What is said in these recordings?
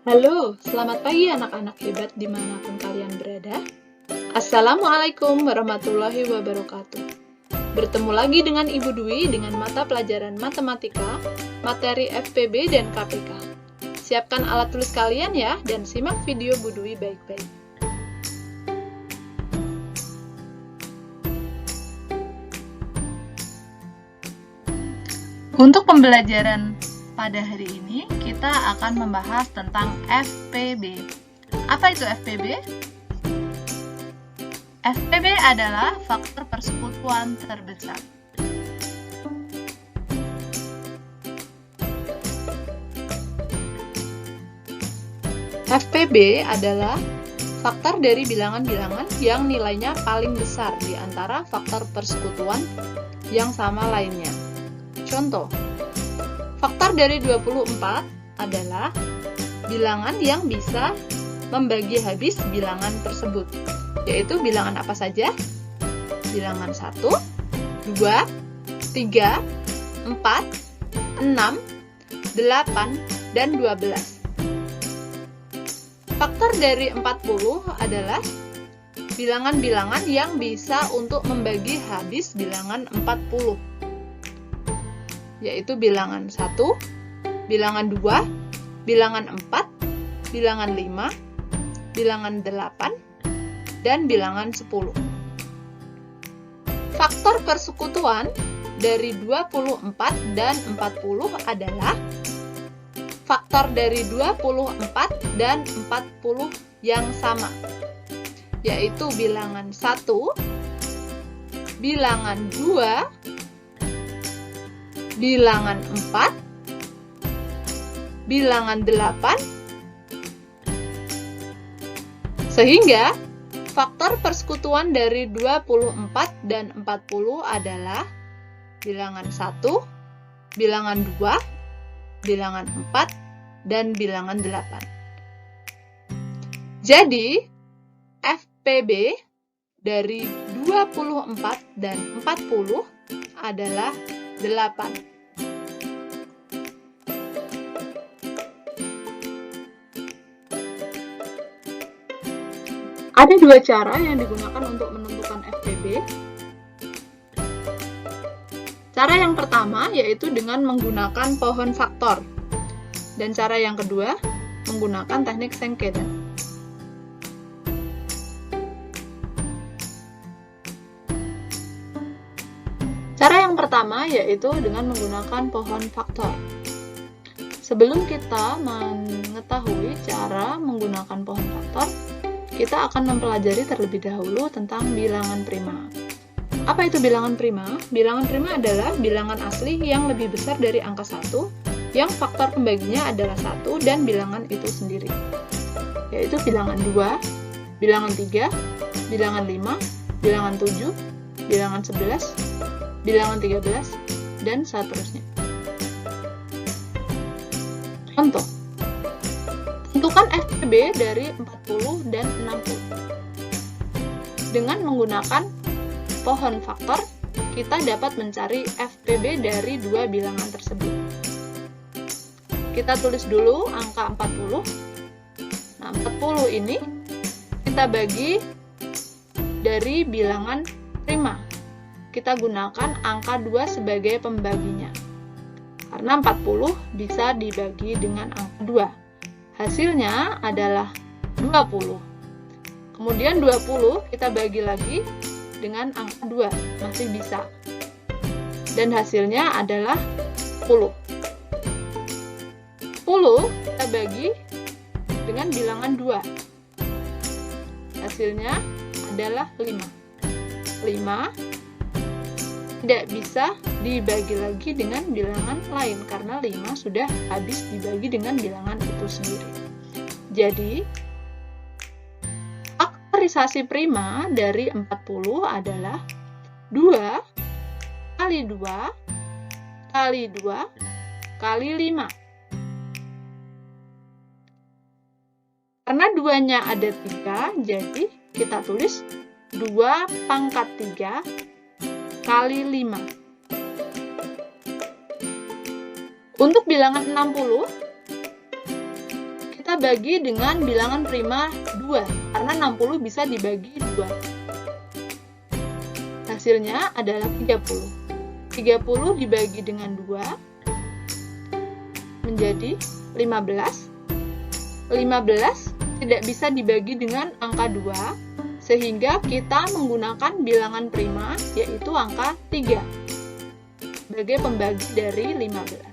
Halo, selamat pagi anak-anak hebat dimanapun kalian berada. Assalamualaikum warahmatullahi wabarakatuh. Bertemu lagi dengan Ibu Dwi dengan mata pelajaran matematika, materi FPB dan KPK. Siapkan alat tulis kalian ya, dan simak video Bu Dwi baik-baik. Untuk pembelajaran pada hari ini, kita akan membahas tentang FPB. Apa itu FPB? FPB adalah faktor persekutuan terbesar. FPB adalah faktor dari bilangan-bilangan yang nilainya paling besar di antara faktor persekutuan yang sama lainnya. Contoh, faktor dari 24 adalah bilangan yang bisa membagi habis bilangan tersebut, yaitu bilangan apa saja? Bilangan 1, 2, 3, 4, 6, 8, dan 12. Faktor dari 40 adalah bilangan-bilangan yang bisa untuk membagi habis bilangan 40, yaitu bilangan 1, bilangan 2, bilangan 4, bilangan 5, bilangan 8, dan bilangan 10. Faktor persekutuan dari 24 dan 40 adalah faktor dari 24 dan 40 yang sama, yaitu bilangan 1, bilangan 2, bilangan 4, bilangan 8, sehingga faktor persekutuan dari 24 dan 40 adalah bilangan 1, bilangan 2, bilangan 4, dan bilangan 8. Jadi, FPB dari 24 dan 40 adalah 8. Ada dua cara yang digunakan untuk menentukan FPB. Cara yang pertama yaitu dengan menggunakan pohon faktor, dan cara yang kedua menggunakan teknik Sankeda. Cara yang pertama yaitu dengan menggunakan pohon faktor. Sebelum kita mengetahui cara menggunakan pohon faktor, kita akan mempelajari terlebih dahulu tentang bilangan prima. Apa itu bilangan prima? Bilangan prima adalah bilangan asli yang lebih besar dari angka 1, yang faktor pembaginya adalah 1 dan bilangan itu sendiri, yaitu bilangan 2, bilangan 3, bilangan 5, bilangan 7, bilangan 11, bilangan 13, dan seterusnya. Contoh, tentukan FPB dari 40 dan 60. Dengan menggunakan pohon faktor, kita dapat mencari FPB dari dua bilangan tersebut. Kita tulis dulu angka 40. Nah, 40 ini kita bagi dari bilangan prima. Kita gunakan angka 2 sebagai pembaginya. Karena 40 bisa dibagi dengan angka 2. Hasilnya adalah 20. Kemudian 20 kita bagi lagi dengan angka 2, masih bisa. Dan hasilnya adalah 10. 10 kita bagi dengan bilangan 2. Hasilnya adalah 5. 5 tidak bisa dibagi lagi dengan bilangan lain karena 5 sudah habis dibagi dengan bilangan itu sendiri. Jadi, faktorisasi prima dari 40 adalah 2 kali 2 kali 2 kali 5. Karena 2-nya ada 3, jadi kita tulis 2 pangkat 3 kali 5. Untuk bilangan 60, kita kita bagi dengan bilangan prima 2, karena 60 bisa dibagi 2. Hasilnya adalah 30. 30 dibagi dengan 2 menjadi 15. 15 tidak bisa dibagi dengan angka 2, sehingga kita menggunakan bilangan prima, yaitu angka 3 sebagai pembagi dari 15.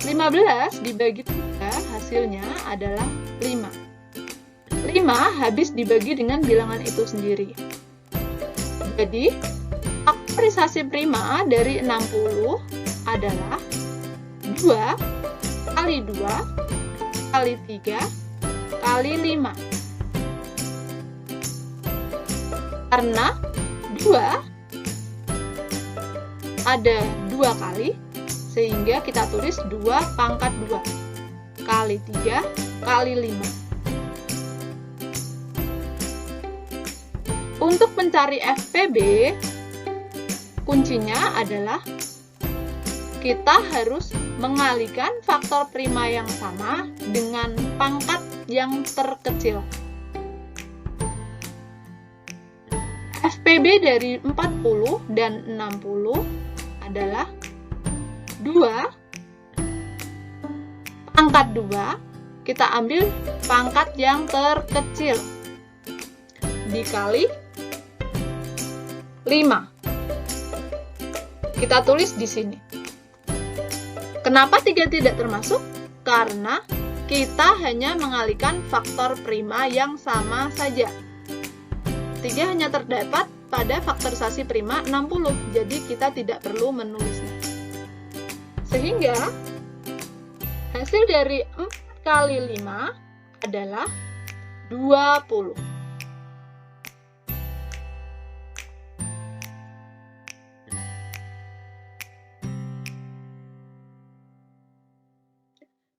15 dibagi 3 hasilnya adalah 5. 5 habis dibagi dengan bilangan itu sendiri. Jadi, faktorisasi prima dari 60 adalah 2 kali 2 kali 3 kali 5. Karena 2 ada 2 kali, sehingga kita tulis 2 pangkat 2 kali 3 kali 5. Untuk mencari FPB, kuncinya adalah kita harus mengalihkan faktor prima yang sama dengan pangkat yang terkecil. FPB dari 40 dan 60 adalah 2 pangkat 2, kita ambil pangkat yang terkecil, dikali 5. Kita tulis di sini. Kenapa 3 tidak termasuk? Karena kita hanya mengalihkan faktor prima yang sama saja. 3 hanya terdapat pada faktorisasi prima 60, jadi kita tidak perlu menulisnya. Sehingga hasil dari 4 kali 5 adalah 20.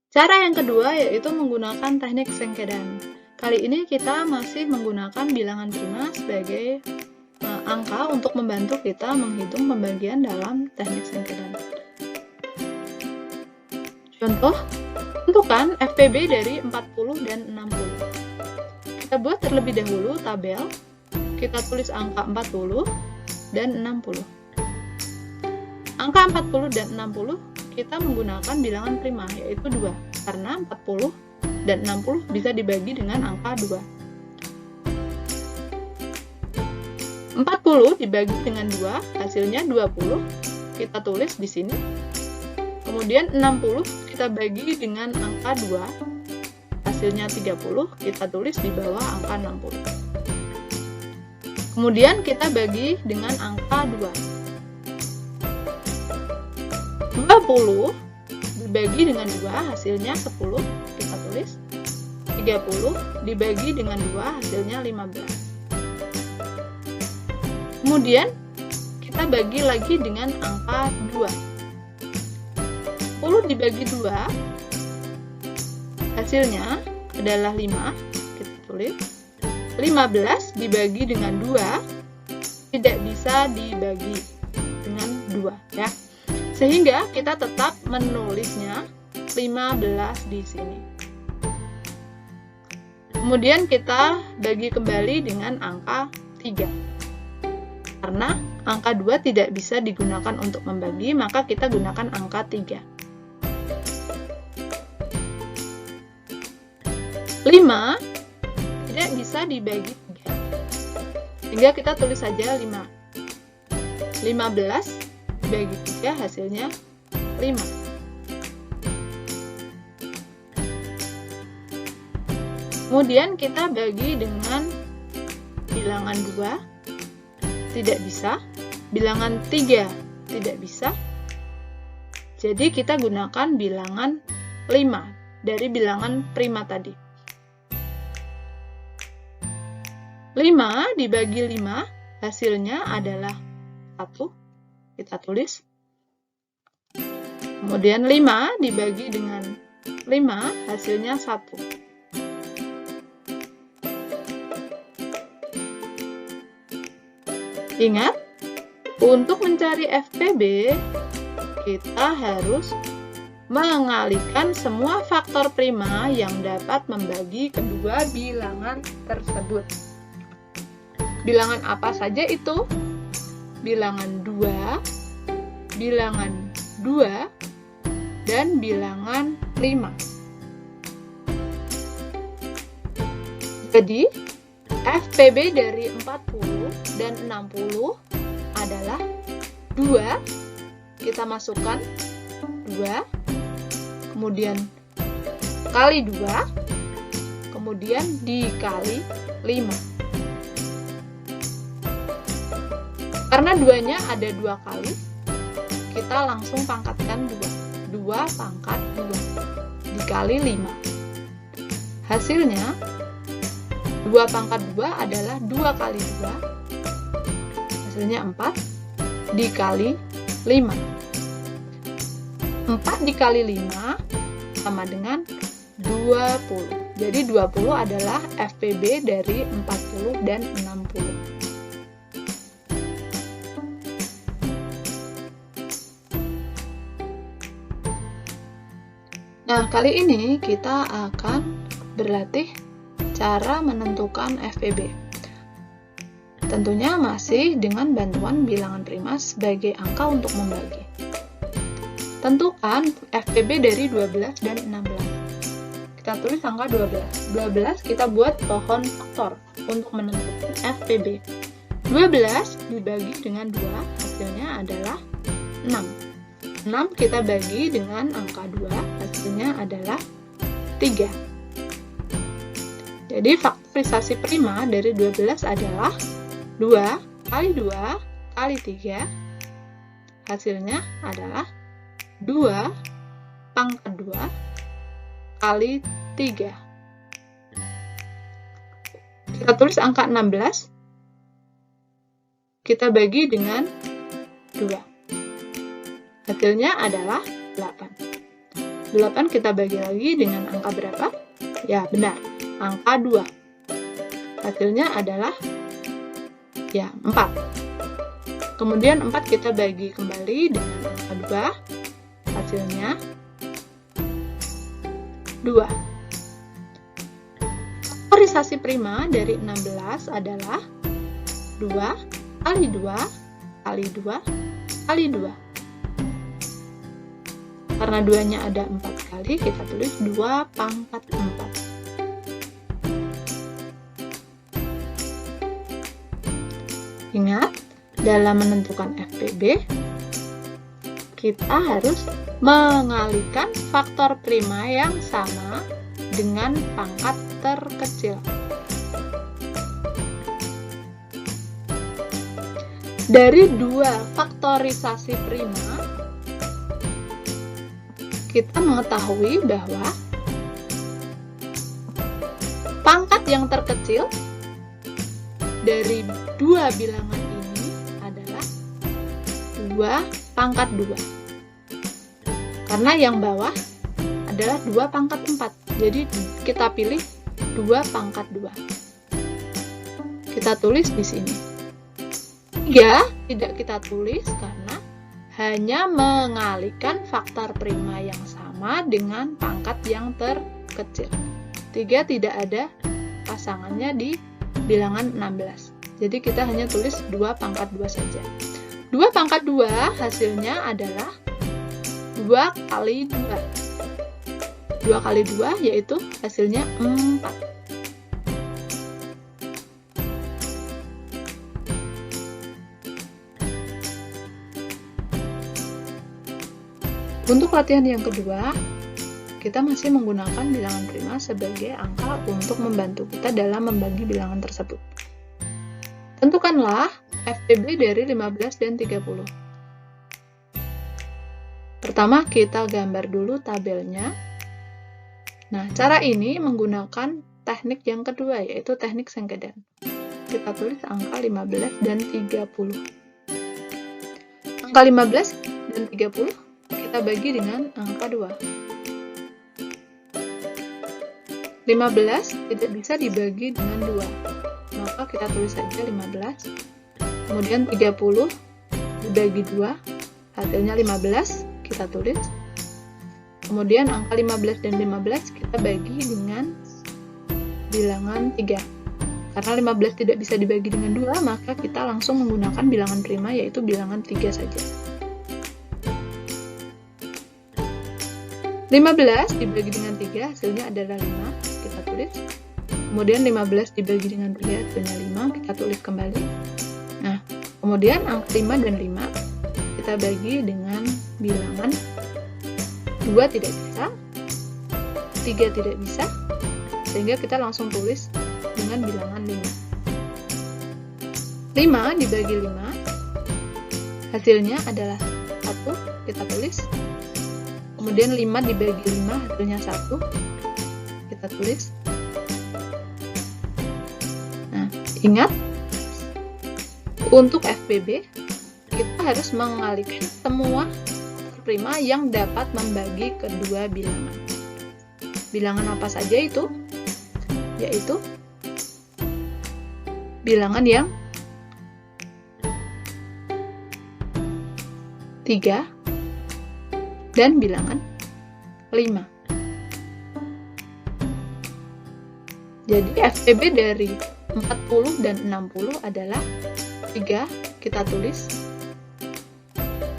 Cara yang kedua yaitu menggunakan teknik sengkedan. Kali ini kita masih menggunakan bilangan prima sebagai angka untuk membantu kita menghitung pembagian dalam teknik sengkedan. Contoh, tentukan FPB dari 40 dan 60. Kita buat terlebih dahulu tabel, kita tulis angka 40 dan 60. Angka 40 dan 60 kita menggunakan bilangan prima, yaitu 2, karena 40 dan 60 bisa dibagi dengan angka 2. 40 dibagi dengan 2, hasilnya 20, kita tulis di sini. Kemudian 60 kita bagi dengan angka 2, hasilnya 30, kita tulis di bawah angka 60. Kemudian kita bagi dengan angka 2. 20 dibagi dengan 2 hasilnya 10, kita tulis. 30 dibagi dengan 2 hasilnya 15. Kemudian kita bagi lagi dengan angka 2. 10 dibagi 2 hasilnya adalah 5, kita tulis. 15 dibagi dengan 2 tidak bisa dibagi dengan 2, ya. Sehingga kita tetap menulisnya 15 di sini. Kemudian kita bagi kembali dengan angka 3. Karena angka 2 tidak bisa digunakan untuk membagi, maka kita gunakan angka 3. 5 tidak bisa dibagi 3. Sehingga kita tulis saja 5. 15 dibagi 3 hasilnya 5. Kemudian kita bagi dengan bilangan 2, tidak bisa. Bilangan 3 tidak bisa. Jadi kita gunakan bilangan 5 dari bilangan prima tadi. 5 dibagi 5 hasilnya adalah 1. Kita tulis. Kemudian 5 dibagi dengan 5 hasilnya 1. Ingat, untuk mencari FPB kita harus Mengalihkan semua faktor prima yang dapat membagi kedua bilangan tersebut. Bilangan apa saja itu? Bilangan 2, bilangan 2, dan bilangan 5. Jadi, FPB dari 40 dan 60 adalah 2, kita masukkan 2, kemudian kali 2, kemudian dikali 5. Karena 2-nya ada 2 kali, kita langsung pangkatkan 2. 2 pangkat 2 dikali 5. Hasilnya 2 pangkat 2 adalah 2 kali 2, hasilnya 4 dikali 5. 4 dikali 5 sama dengan 20. Jadi 20 adalah FPB dari 40 dan 60. Nah, kali ini kita akan berlatih cara menentukan FPB. Tentunya masih dengan bantuan bilangan prima sebagai angka untuk membagi. Tentukan FPB dari 12 dan 16. Kita tulis angka 12. 12 kita buat pohon faktor untuk menentukan FPB. 12 dibagi dengan 2, hasilnya adalah 6. 6 kita bagi dengan angka 2, hasilnya adalah 3. Jadi faktorisasi prima dari 12 adalah 2 kali 2 kali 3, hasilnya adalah 2 pangkat 2 kali 3. Kita tulis angka 16, kita bagi dengan 2. Hasilnya adalah 8. 8 kita bagi lagi dengan angka berapa? Ya, benar, angka 2. Hasilnya adalah ya 4. Kemudian 4 kita bagi kembali dengan angka 2. Hasilnya 2. Faktorisasi prima dari 16 adalah 2 kali 2 kali 2 kali 2. Karena 2-nya ada 4 kali, kita tulis 2 pangkat 4. Ingat, dalam menentukan FPB, kita harus mengalihkan faktor prima yang sama dengan pangkat terkecil. Dari 2 faktorisasi prima, kita mengetahui bahwa pangkat yang terkecil dari 2 bilangan ini adalah 2 pangkat 2. Karena yang bawah adalah 2 pangkat 4. Jadi kita pilih 2 pangkat 2. Kita tulis di sini. 3 tidak kita tulis karena hanya mengalihkan faktor prima yang sama dengan pangkat yang terkecil. 3 tidak ada pasangannya di bilangan 16. Jadi kita hanya tulis 2 pangkat 2 saja. 2 pangkat 2 hasilnya adalah 2 kali 2. 2 kali 2 yaitu hasilnya 4. Untuk latihan yang kedua, kita masih menggunakan bilangan prima sebagai angka untuk membantu kita dalam membagi bilangan tersebut. Tentukanlah FPB dari 15 dan 30. Pertama, kita gambar dulu tabelnya. Nah, cara ini menggunakan teknik yang kedua, yaitu teknik Sengkedan. Kita tulis angka 15 dan 30. Angka 15 dan 30 kita bagi dengan angka 2. 15 tidak bisa dibagi dengan 2, maka kita tulis saja 15. Kemudian 30 dibagi 2, hasilnya 15, kita tulis. Kemudian angka 15 dan 15 kita bagi dengan bilangan 3. Karena 15 tidak bisa dibagi dengan 2, maka kita langsung menggunakan bilangan prima, yaitu bilangan 3 saja. 15 dibagi dengan 3, hasilnya adalah 5, kita tulis. Kemudian 15 dibagi dengan 3, hasilnya 5, kita tulis kembali. Nah, kemudian angka 5 dan 5 kita bagi dengan bilangan 2 tidak bisa, 3 tidak bisa, sehingga kita langsung tulis dengan bilangan 5. 5 dibagi 5, hasilnya adalah 1, kita tulis. Kemudian 5 dibagi 5, hasilnya 1, kita tulis. Nah, ingat, untuk FPB, kita harus mengalihkan semua prima yang dapat membagi kedua bilangan. Bilangan apa saja itu? Yaitu bilangan yang 3 dan bilangan 5. Jadi FPB dari 40 dan 60 adalah 3 kita tulis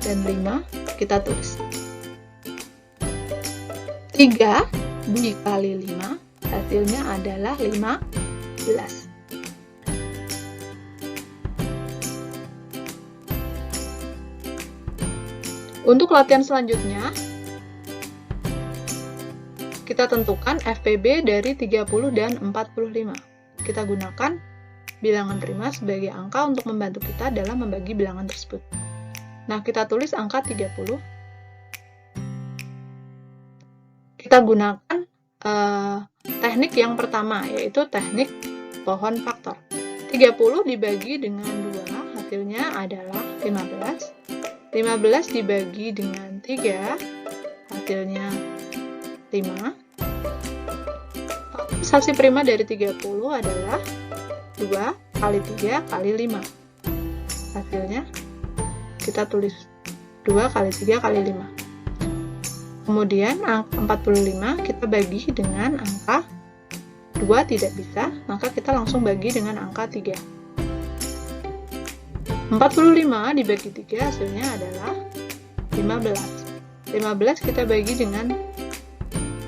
dan 5 kita tulis. 3 dikali 5 hasilnya adalah 15. Untuk latihan selanjutnya, kita tentukan FPB dari 30 dan 45. Kita gunakan bilangan prima sebagai angka untuk membantu kita dalam membagi bilangan tersebut. Nah, kita tulis angka 30. Kita gunakan teknik yang pertama, yaitu teknik pohon faktor. 30 dibagi dengan 2, hasilnya adalah 15. 15 dibagi dengan 3, hasilnya 5. Faktorisasi prima dari 30 adalah 2 kali 3 kali 5. Hasilnya kita tulis 2 kali 3 kali 5. Kemudian angka 45 kita bagi dengan angka 2 tidak bisa, maka kita langsung bagi dengan angka 3. 45 dibagi 3 hasilnya adalah 15. 15 kita bagi dengan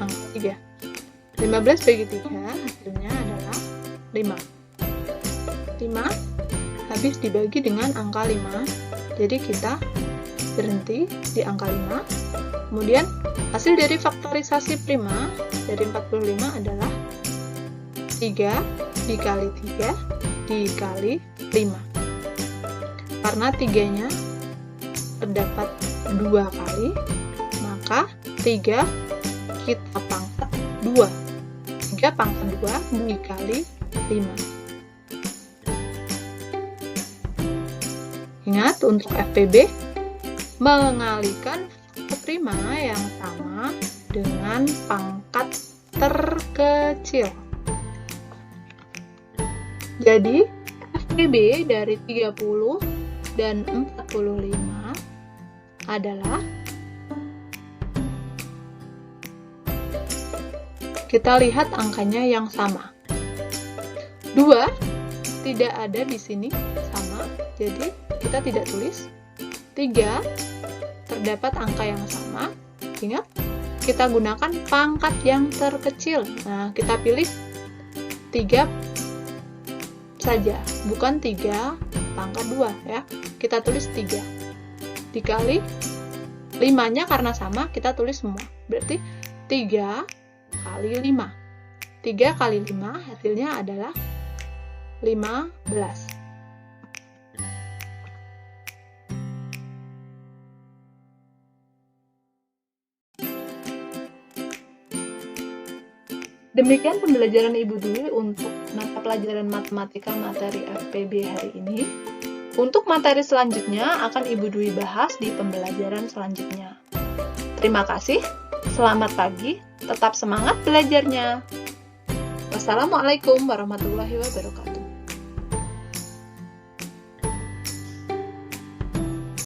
angka 3. 15 bagi 3 hasilnya adalah 5. 5 habis dibagi dengan angka 5. Jadi kita berhenti di angka 5. Kemudian hasil dari faktorisasi prima dari 45 adalah 3 dikali 3 dikali 5. Karena 3-nya terdapat 2 kali, maka 3 kita pangkat 2. 3 pangkat 2 dikali 5. Ingat, untuk FPB, mengalihkan faktor prima yang sama dengan pangkat terkecil. Jadi, FPB dari 30 dan 45 adalah, kita lihat angkanya yang sama. 2 tidak ada di sini, sama, jadi kita tidak tulis. 3 terdapat angka yang sama, ingat, kita gunakan pangkat yang terkecil. Nah, kita pilih 3 saja, bukan 3 pangkat 2 ya. Kita tulis 3 dikali 5-nya karena sama, kita tulis semua. Berarti 3 kali 5. 3 kali 5 hasilnya adalah 15. Demikian pembelajaran Ibu Dwi untuk mata pelajaran matematika materi FPB hari ini. Untuk materi selanjutnya akan Ibu Dwi bahas di pembelajaran selanjutnya. Terima kasih, selamat pagi, tetap semangat belajarnya. Wassalamualaikum warahmatullahi wabarakatuh.